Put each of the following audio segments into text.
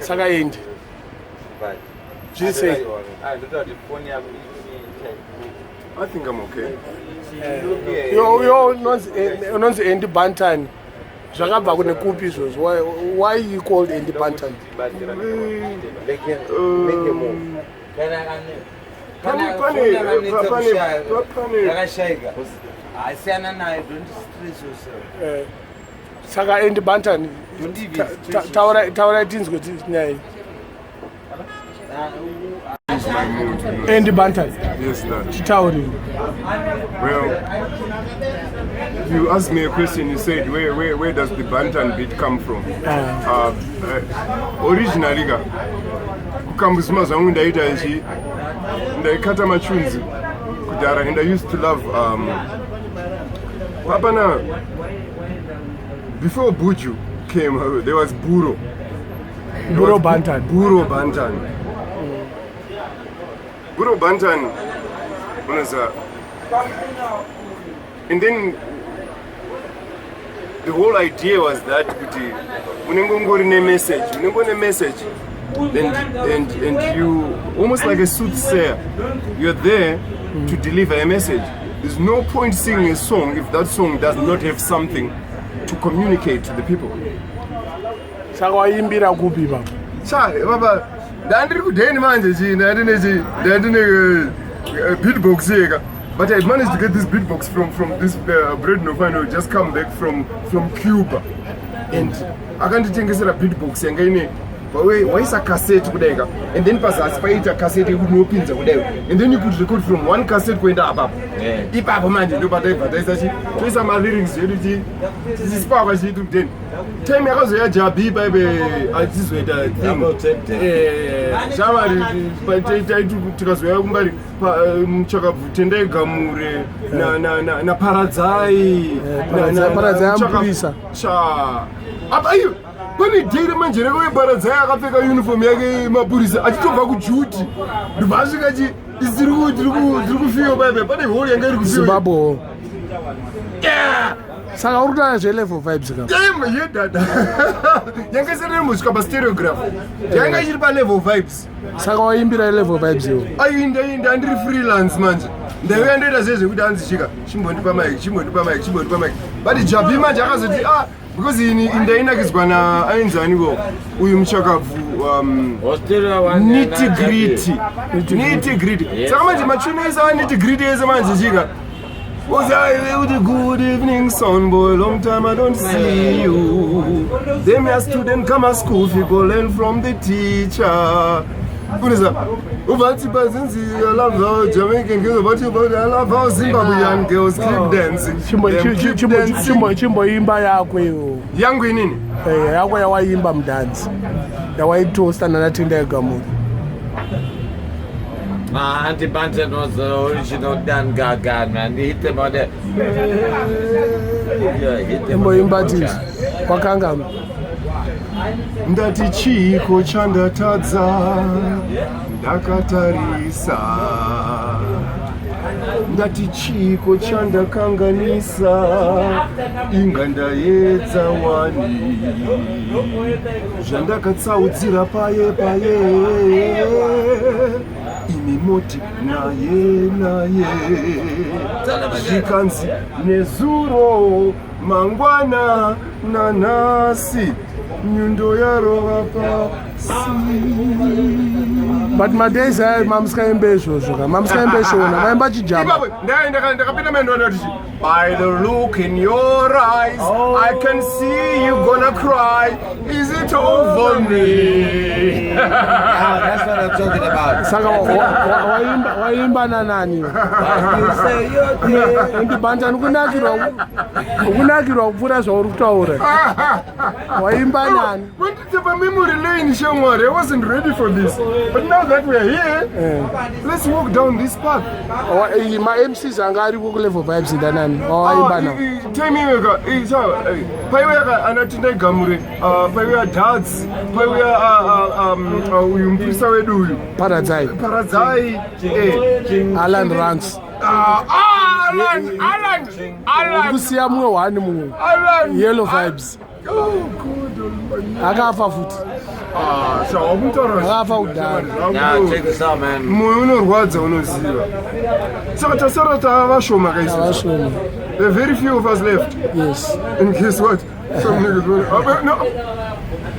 Saka end. Just say. I think I'm okay. You're not Andy Bantan. Jagaba kune kupi izvozvo. Why you called Andy Bantan? Saka Andy Bantan. Taura tinzwe nyaya. Andy Bantan. Yes, Dad. Chitauri. Well, you asked me a question. You said, where does the Bantan beat come from? Originally, kukambusima zvangu ndaita ichi ndaikata machunzi kudhara, and I used to love papana. Before Buju came, there was Buro. Buro Bantan. Buro Bantan. Buro Bantan was and then the whole idea was that message and you almost like a soothsayer, you're there to deliver a message. There's no point singing a song if that song does not have something to communicate to the people. Saka waimbira kupi baba? Baba, ndandiri kudheni manje ndandine beatbox yeka. But I managed to get this beatbox from this bread no final just come back from Cuba. And akanditengesera beatbox yanga ine waisa cassette kudai, and then pasas paita cassette kunopinza kudai, and then you could record from one cassette kuenda apapo. Ipapo manje ndo pataiva chi toisa ma lyrics yedu chi zisipaka chitu then time yakazoya jabi baibe achizoita shamari paitaitu tikazoya kumbari muchakabvu tendai gamure na paradzai ampurisa apa iyo pane dheire manje reko yeparadzai akapfeka uniform yake mapurisa achitobva kujuti ndibvasvika chi ndiri kufika baibe pane hall yanga iri kufika Zimbabwe. Saka urutana zve-level vibes ka? Yedada. Yanga isati rimosvika pastereograph. Yanga ichiri pa-level vibes. Saka waimbira level vibes iwo? Ndiri freelance manje. Ndaiuya ndoita zvezvekuti anzisvika chimbondipa mic. But Jabi manje akazoti because ndainakidzwa ainzaniwo uyu muchakabvu nitty gritty. Saka manje machuna ese nitty gritty ese manje chika. Good evening, son boy. Long time I don't see you. Them your student come to school, people learn from the teacher. I love how Jamaican girls, I love how Zimbabwean girls keep dancing. Chimbo imba yakwe yo. Yangu nini? Yakwe yawaimba mdance. Yawaitosta nanatinda gamu. Auntie Bantan was the original Dan Gaga, man. He hit them on that. Yeah, hit them on that. Wakanga. Ndati chiko chanda tadza ndakatarisa, ndati chiko chanda kanganisa inganda yedza wani zvandakatsaudzira paye imi moti naye zvikanzi nezuro mangwana nanasi nyundo yarova pasi. But my days are mamskaimbe shoshoka. Mamskaimbe shona. Maimba chijama. Ndakapita mendo ndoti by the look in your eyes, I can see you gonna cry. Is it over me? That's what I'm talking about. Saka waimba na nani? You say you're there. Ndi Bantan kunakirwa kupfuura zvauri kutaura. Waimba nani? When did the memory lane Shemwari? I wasn't ready for this. But now that we are here, let's walk down this path. My MCs angari ku level vibes ndanani. Waimba na. Time yeka, paiweka anatinda gamure, paiweka dads, paiweka umpisa wedu uyu. Paradzai. Alan Rance. Alan. Kusiya mwe wani mwe. Alan. Yellow vibes. Oh, God almighty. Akafa futhi. So akutora. Akafa udala. Now check this out, man. Moyo unorwadza unoziva. Saka tasara tavashoma guys. Abashona. There are very few of us left. Yes. And guess what? Some niggas going, no.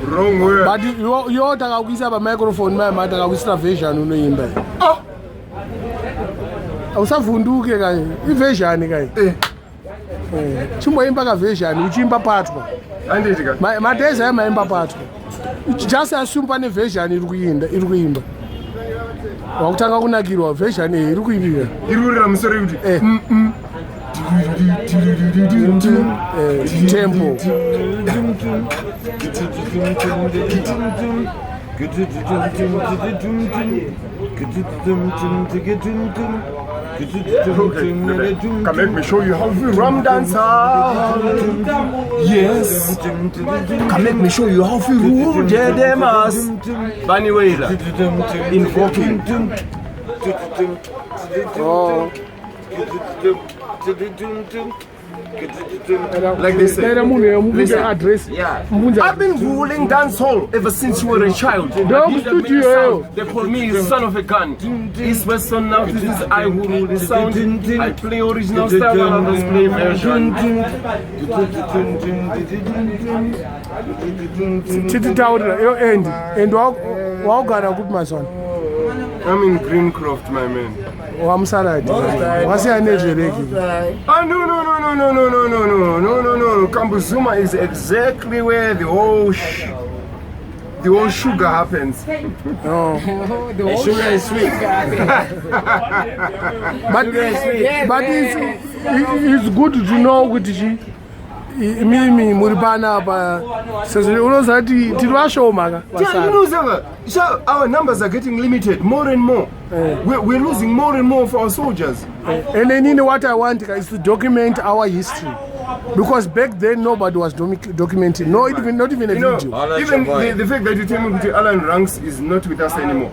Wrong way. But you takakuisa pa microphone mama takakuisa version unoimba. Ah. Awusavunduke kanye. Iversion kanye. Chimboimba ka version uchimba patwa. Anditi ka. Madeza yamaimba patwa. Just assume pane version iri kuimba. Wakutanga kunakirwa version iri kuimba. Irurira musoro kuti. Tempo. Come let me show you how we rum dance. Yes. Come let me show you how we rule Jedemas. Bunny Wedzera. Invoking. Oh. Like they say. Listen. Address. Yeah. I've been ruling dancehall ever since you were a child. They call me son of a gun. East West son now. This is I who rule the sound. I play original style and others play version. And waugara kuphi masona? I'm in Greencroft, my man. Wamsarati. Wasiyanezvereki. No. Kambuzuma is exactly where the whole sugar happens. No. The sugar is sweet. But it's good to know kuti mimi muripana apa unozati tirivashoma So our numbers are getting limited more and more. We're losing more and more of our soldiers. And then what I want is to document our history. Because back then nobody was documenting, not even a video. Even the fact that you tell me that Alan Ranks is not with us anymore,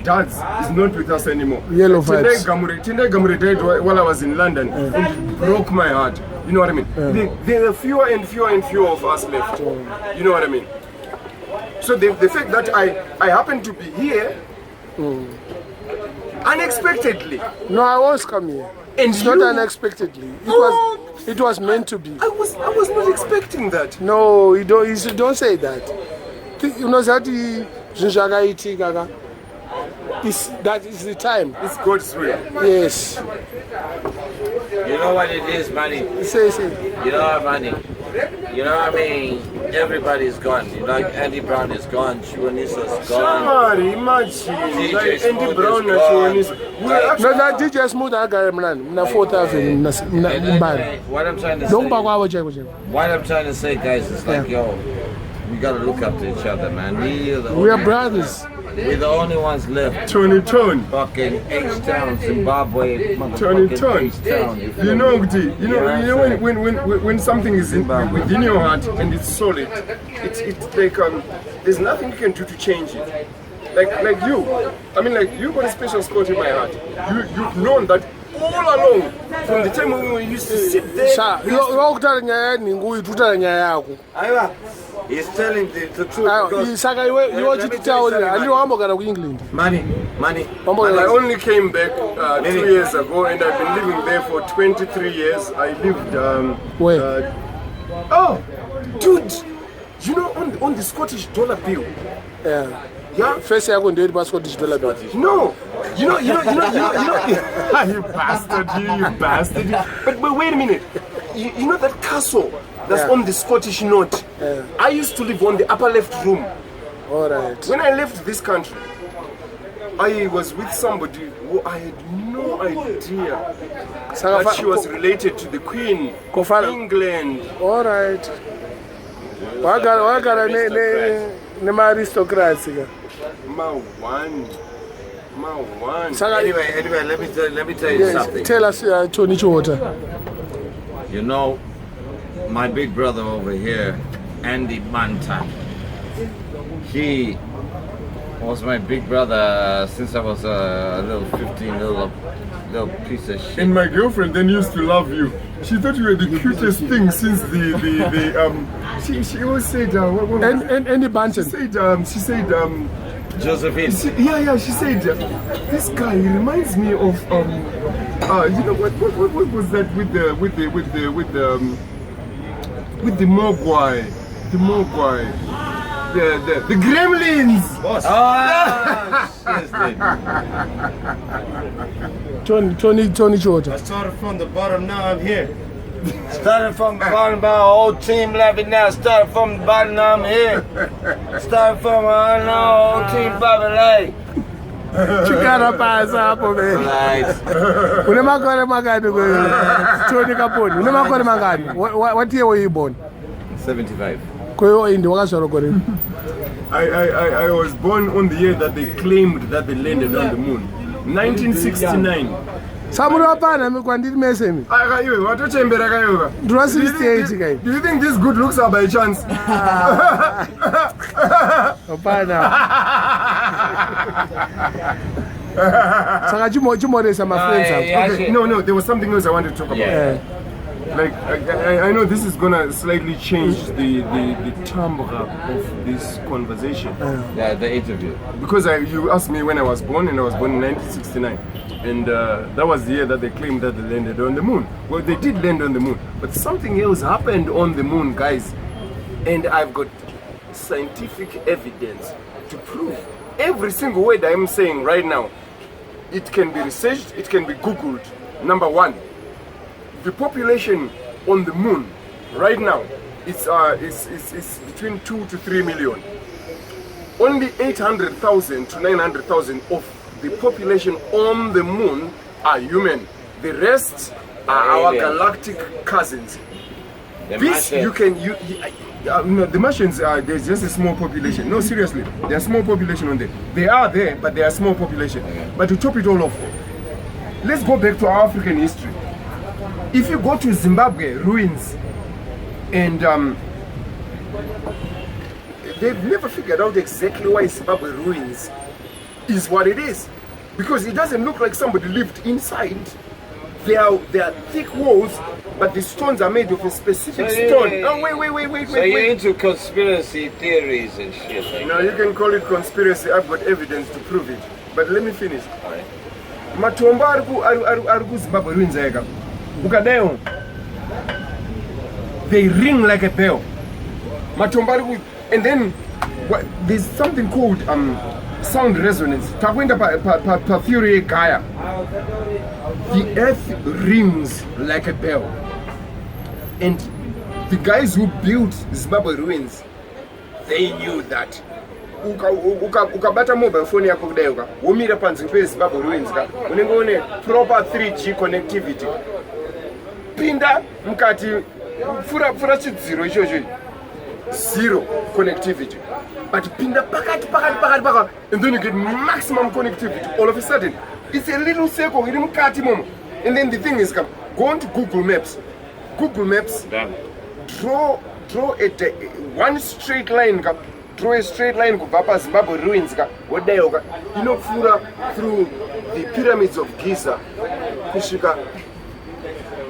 Dads is not with us anymore. Yellow vibes. Tendai Gamure died while I was in London. And it broke my heart. You know what I mean? There are fewer and fewer of us left. You know what I mean? So the fact that I happen to be here unexpectedly. No, I was coming here. And it's not unexpectedly. It was meant to be. I was not expecting that. No, you don't say that. You know that that is the time. It's God's will. Yes. You know what it is, Manny? Say. You know what, Manny? You know what I mean? Everybody's gone. You know, like Andy Brown is gone, Chuanisa's gone. Sorry, imagine. Like Andy Brown and Chuanisa. No, that DJ Smooth I got him na 4,000 What I'm trying to say. What I'm trying to say, guys, is like, yo, we gotta look up to each other, man. We are brothers. We're the only ones left. Tony Tone. Fucking H-Town, Zimbabwe. Tony Tone. H-Town. You know when something is within your heart and it's solid, it's like there's nothing you can do to change it. Like you. I mean, like you got a special spot in my heart. You've known that all along from the time when we used to sit there. He's telling the truth. Money. I only came back 2 years ago and I've been living there for 23 years. I lived where? Oh, dude, you know on the Scottish dollar bill. Yeah. First year I go do Scottish dollar bill. No. You know. You bastard. But wait a minute. You know that castle that's on the Scottish note? I used to live on the upper left room. Alright. When I left this country, I was with somebody who I had no idea that she was related to the Queen of England. Alright. Wagara ne aristocrats. My one. Anyway, let me tell you something. Tell us, Tony Chihota. You know, my big brother over here, Andy Bantan, he was my big brother since I was a little 15, little piece of shit. And my girlfriend then used to love you. She thought you were the cutest thing since she always said And the Bantan. She said Josephine. She said this guy reminds me of you know what was that with the Mogwai, the Gremlins. Tony Chodza. I started from the bottom, now I'm here. Starting from the bottom, my whole team laughing now. Starting from the bottom, now I'm here. Starting from the whole team Babylon. Chikara pasa hapo be. Una makore mangani wewe? Tony Kaponi. Una makore mangani? What year were you born? 75. Kwa hiyo indi wakazalwa kore. I was born on the year that they claimed that they landed on the moon. 1969. Samuru hapana kwandiri mese mi. Akayiwe watochembera kayoka. Ndura 68 kai. Do you think these good looks are by chance? Hapana. Saka chimoresa my friends. Okay, no, there was something else I wanted to talk about. Yeah. Like I know this is gonna slightly change the timbre of this conversation. Yeah, the interview. Because you asked me when I was born, and I was born in 1969. And that was the year that they claimed that they landed on the moon. Well, they did land on the moon, but something else happened on the moon, guys. And I've got scientific evidence to prove every single word I'm saying right now. It can be researched, it can be Googled. Number one, the population on the moon right now is between 2 to 3 million. Only 800,000 to 900,000 of the population on the moon are human. The rest are our galactic cousins. This you can no, the Martians are, there's just a small population. No, seriously, there's a small population on there. They are there, but they are a small population. But to top it all off, let's go back to our African history. If you go to Zimbabwe ruins, and they've never figured out exactly why Zimbabwe ruins is what it is, because it doesn't look like somebody lived inside. There are thick walls, but the stones are made of a specific stone. Oh, wait. So you're into conspiracy theories and shit like Now you can call it conspiracy. I've got evidence to prove it. But let me finish. Matombo ari kuZimbabwe ruins ayaka. Ukadayo. They ring like a bell. Matombo ari and then there's something called sound resonance. Takwenda pa theory Gaia. The earth rings like a bell. And the guys who built Zimbabwe ruins, they knew that. Ukabata mobile phone yako kudai womira panzi pe Zimbabwe ruins ka unenge une proper 3G connectivity. Pinda mukati fura chidziro ichocho. Zero connectivity. But pinda pakati, and then you get maximum connectivity. All of a sudden, it's a little circle, and then the thing is, go on to Google Maps. Google Maps, draw one straight line, draw a straight line, Zimbabwe ruins, you know, through the pyramids of Giza,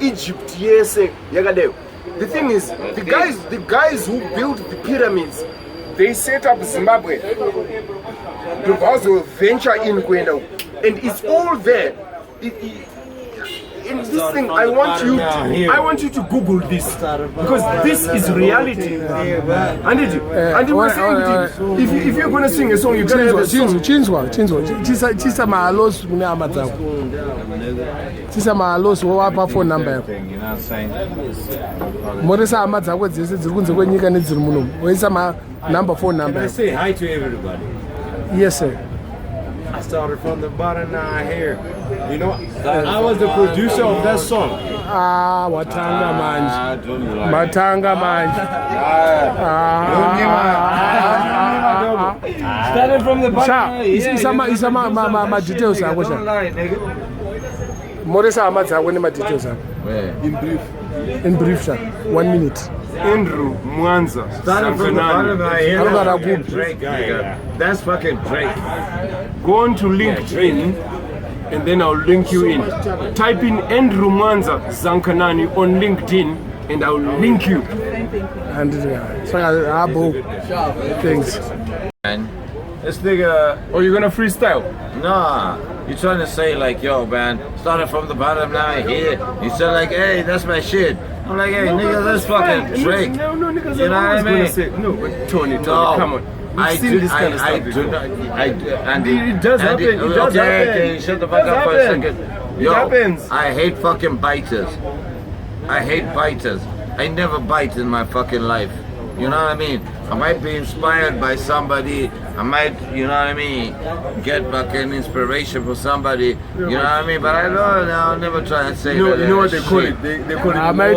Egypt, yes, Yagadeo. The thing is, the guys who built the pyramids, they set up Zimbabwe. The guys will venture in Gweja, and it's all there. In this thing, I want you to Google this, because this is reality. And you were saying, if you're gonna sing a song, you gotta have a song. Chisa mahalos mune amadzako. Chisa mahalos wapa phone number. Morisa amadzako dzese dziri kunze kwenyika nedziri muno. Woisa ma number phone number. Can I say hi to everybody? Yes, sir. I started from the bottom, now I'm here. You know, I was the producer of that song. Watanga manje. Matanga manje. Started from the bottom. Isa ma details ako sha. Morisa amadzako ne ma details ako. In brief. In brief, sir. 1 minute. Andrew Mwanza. Starting from the bottom, I hear How about that our fucking group? Drake guy. That's fucking Drake. Go on to LinkedIn and then I'll link you in. Type in Andrew Mwanza Zankanani on LinkedIn and I'll link you. And so things. Man, this nigga, Or you're gonna freestyle? nah. You trying to say like, yo, man, started from the bottom, now I here. You said like, hey, that's my shit. I'm like, hey, nigga, that's fucking Drake. No, niggas You know what I mean? gonna say, no, but Tony, No, come on. We've seen this kind of stuff before. It does happen, it does happen. Okay, shut the It fuck does up for a happen. second. It Yo, happens. I hate fucking biters. I hate biters. I never bite in my fucking life. You know what I mean? I might be inspired by somebody. I might, you know what I mean, get fucking inspiration for somebody. You know what I mean? But I'll never try and say You that. know what they call shit. it? They call it. American